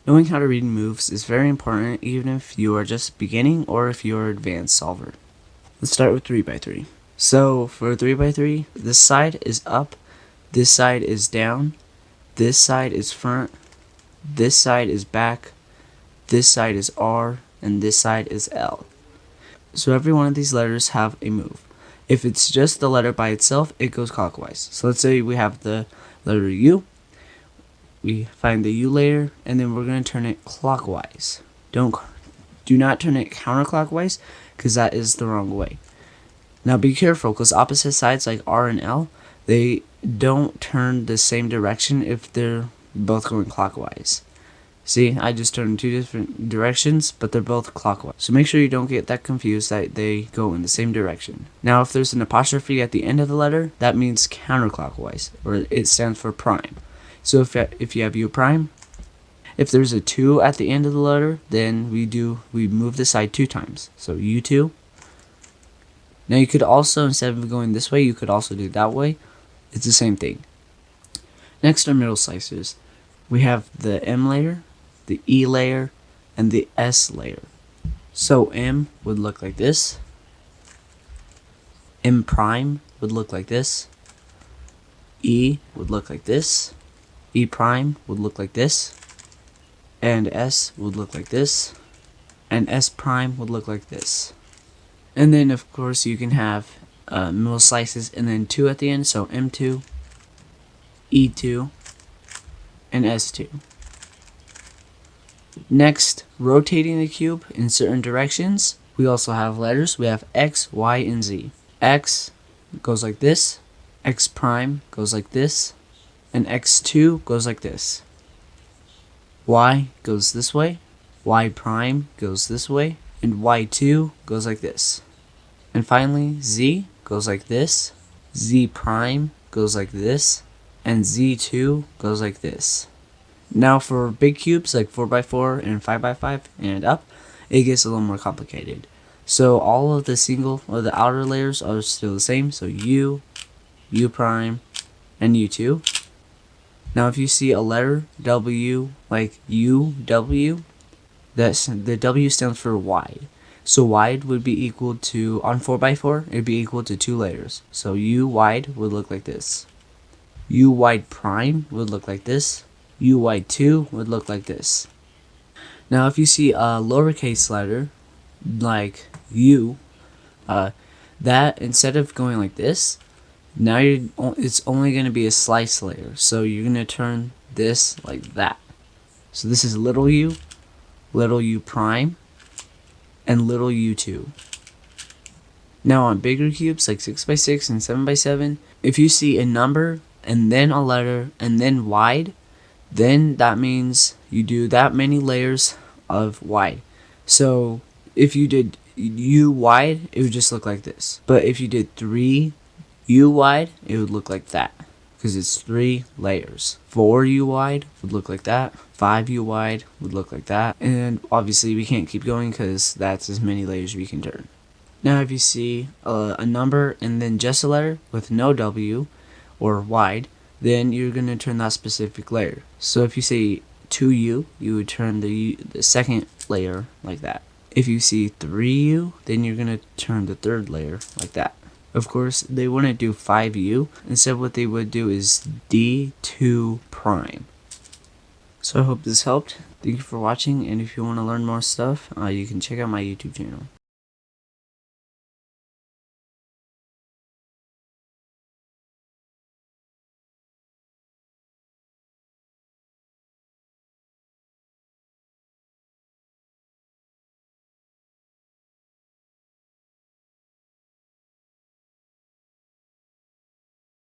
Knowing how to read moves is very important even if you are just beginning or if you are an advanced solver. Let's start with 3x3. So for 3x3, this side is up, this side is down, this side is front, this side is back, this side is R, and this side is L. So every one of these letters have a move. If it's just the letter by itself, it goes clockwise. So let's say we have the letter U. We find the U layer, and then we're going to turn it clockwise. Do not turn it counterclockwise, because that is the wrong way. Now be careful, because opposite sides like R and L, they don't turn the same direction if they're both going clockwise. See, I just turned in two different directions, but they're both clockwise. So make sure you don't get that confused that they go in the same direction. Now if there's an apostrophe at the end of the letter, that means counterclockwise, or it stands for prime. So if you have U prime, if there's a 2 at the end of the letter, then we move the side 2 times. So U2. Now you could also, instead of going this way, you could also do that way. It's the same thing. Next are middle slices. We have the M layer, the E layer, and the S layer. So M would look like this. M prime would look like this. E would look like this. E prime would look like this. And S would look like this. And S prime would look like this. And then of course you can have middle slices and then 2 at the end, so M2, E2, and S2. Next, rotating the cube in certain directions, we also have letters. We have X, Y, and Z. X goes like this, X prime goes like this, and X2 goes like this. Y goes this way, Y prime goes this way, and Y2 goes like this. And finally, Z goes like this, Z prime goes like this, and Z2 goes like this. Now for big cubes like 4x4 and 5x5 and up, it gets a little more complicated. So all of the single or the outer layers are still the same, so U, U prime, and U2. Now if you see a letter W like UW, the W stands for wide. So wide would be equal to, on 4x4, it would be equal to 2 layers. So U wide would look like this. U wide prime would look like this. U wide 2 would look like this. Now if you see a lowercase letter like U, that instead of going like this, now it's only going to be a slice layer. So you're going to turn this like that. So this is little u prime, and little u2. Now on bigger cubes like 6x6 and 7x7, if you see a number and then a letter and then wide, then that means you do that many layers of wide. So if you did U wide, it would just look like this. But if you did 3 U wide, it would look like that, because it's 3 layers. 4 U wide would look like that. 5 U wide would look like that. And obviously we can't keep going because that's as many layers we can turn. Now if you see a number and then just a letter with no W or wide, then you're going to turn that specific layer. So if you say 2U, you would turn the second layer like that. If you see 3U, then you're going to turn the third layer like that. Of course, they wouldn't do 5U. Instead, what they would do is D2 prime. So I hope this helped. Thank you for watching, and if you want to learn more stuff, you can check out my YouTube channel.